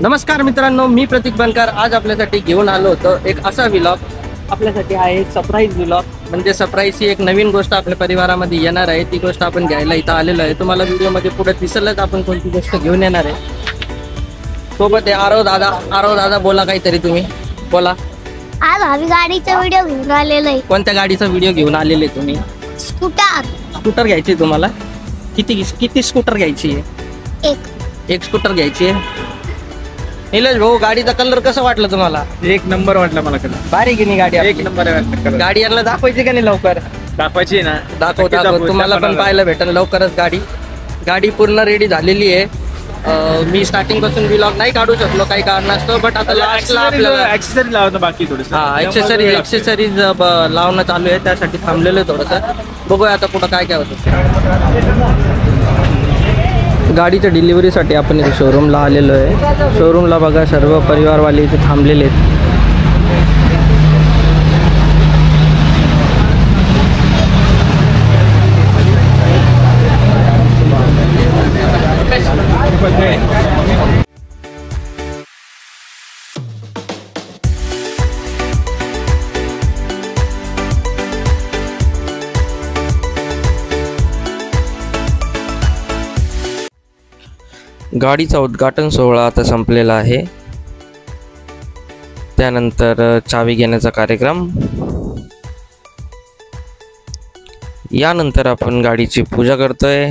नमस्कार मित्रांनो, मी प्रतीक बनकर आज आपल्यासाठी घेऊन आलो होतो एक असा व्लॉग. आपल्यासाठी आहे एक सरप्राईज व्लॉग. म्हणजे सरप्राईज ही एक नवीन गोष्ट आपल्या परिवारामध्ये येणार आहे. ती गोष्ट आपण घ्यायला इथं आलेलो आहे. तुम्हाला व्हिडिओमध्ये पुढे दिसलंच आपण कोणती गोष्ट घेऊन येणार आहे. सोबत आहे आरव दादा. आरव दादा बोला काहीतरी, तुम्ही बोला. आज आम्ही गाडीचा व्हिडिओ घेऊन आलेलो आहे. कोणत्या गाडीचा व्हिडिओ घेऊन आलेले तुम्ही? स्कूटर घ्यायची तुम्हाला? किती स्कूटर घ्यायची आहे? एक स्कूटर घ्यायची आहे. निलेश भाऊ, गाडीचा कलर कसं वाटलं तुम्हाला? एक नंबर वाटला मला कलर. भारी की नाही गाडी? एक नंबर आहे. गाडी यांना दाखवायची का नाही लवकर? दाखवायची ना. दाखव तुम्हाला पण पाहायला भेटेल लवकरच. गाडी पूर्ण रेडी झालेली आहे. मी स्टार्टिंग पासून व्लॉग नाही काढू शकलो काही कारणास्तव, बट आता लास्टला आपल्याला ऍक्सेसरी लावतो बाकी थोडस. एक्सेसरीज लावणं चालू आहे. त्यासाठी थांबलेलं आहे थोडंसं. बघूया आता पुढं काय होतं. गाडीच्या डिलिव्हरीसाठी आपण इथे शोरूमला आलेलो आहे. शोरूमला बघा सर्व परिवारवाले इथे थांबलेले आहेत. गाडीचा उद्घाटन सोहळा आता संपलेला आहे. त्यानंतर चावी घेण्याचा कार्यक्रम. यानंतर आपण गाडीची पूजा करतोय.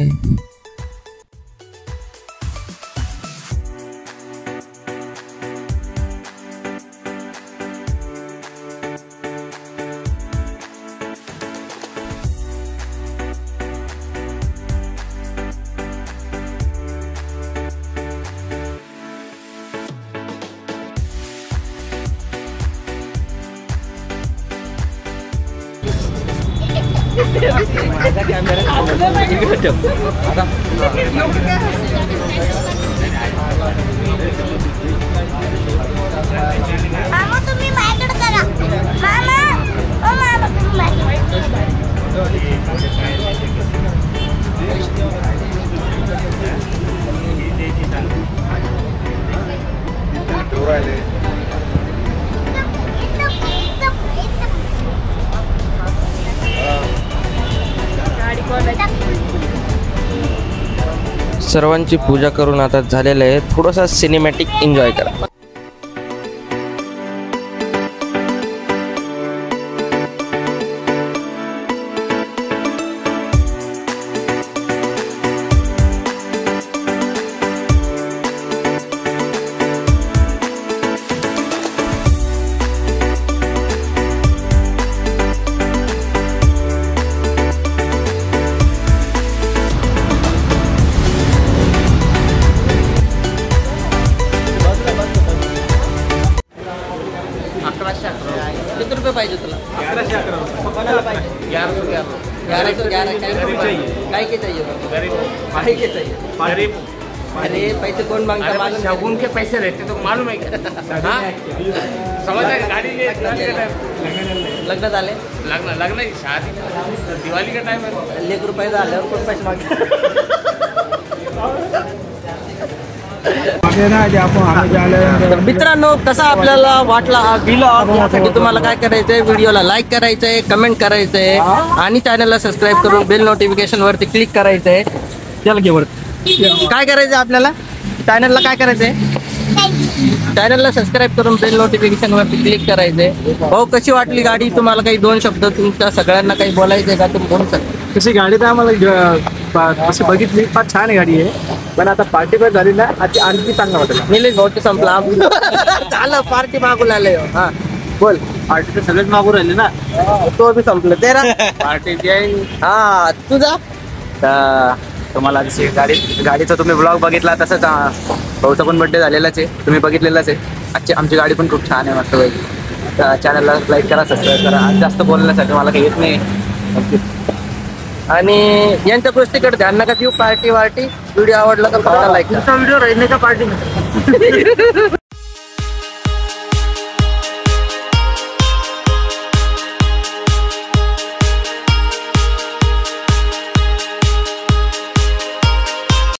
माझा कॅमेरा मामा तुम्ही माझ्याकडे करा. मामा ओ मामा तुम्ही माझ्याकडे. सर्वांची पूजा करून आता झालेलं आहे. थोडासा सिनेमॅटिक एन्जॉय करा. किती रुपये पाहिजे तुला? 1111 पाहिजे. 1111 काय के चाहिए? काय के चाहिए? गरीब. अरे पैसे कौन मांगता? मालूम शगुन के पैसे रहते तो मालूम है क्या? समझ है. गाड़ी लग्न झाले? लगना शादी दिवाळी का टाइम है. 1 रुपये झाल्यावर कोण पैसे मागतात? मित्रांनो, कसा आपल्याला वाटला हा व्लॉग? यासाठी तुम्हाला काय करायचंय? व्हिडिओला लाईक करायचंय, कमेंट करायचंय आणि चॅनलला सबस्क्राईब करून बेल नोटिफिकेशन वरती क्लिक करायचंय. चल घे वर. काय करायचंय आपल्याला? चॅनलला काय करायचंय? चॅनलला सबस्क्राईब करून बेल नोटिफिकेशन वरती क्लिक करायचंय. भाऊ, कशी वाटली गाडी? तुम्हाला काही 2 शब्द तुमच्या सगळ्यांना काही बोलायचंय का? तुम्ही बोलू शकता. तशी गाडी तर आम्हाला तशी बघितली, फार छान आहे गाडी आहे. पण आता पार्टी पण झाली ना, आणखी चांगला वाटेल. निलेश भाऊ संपला झालं. पार्टी मागून आले. हा बोल. पार्टी तर सगळेच मागून राहिले ना. तो बी संपलं तेरा. पार्टी जाईल. हा तुझा. तुम्हाला गाडीचा तुम्ही ब्लॉग बघितला तसंच भाऊचा पण बर्थडे झालेलाच आहे, तुम्ही बघितलेलाच आहे. आमची गाडी पण खूप छान आहे, मस्त पैकी. चॅनलला लाईक करा, सबस्क्राईब करा. आज जास्त बोलण्यासाठी मला काही येत नाही. आणि यांच्या गोष्टीकडे ध्यान नका देऊ. पार्टी व्हिडिओ आवडला तर लाईक. व्हिडिओ राहणे का पार्टी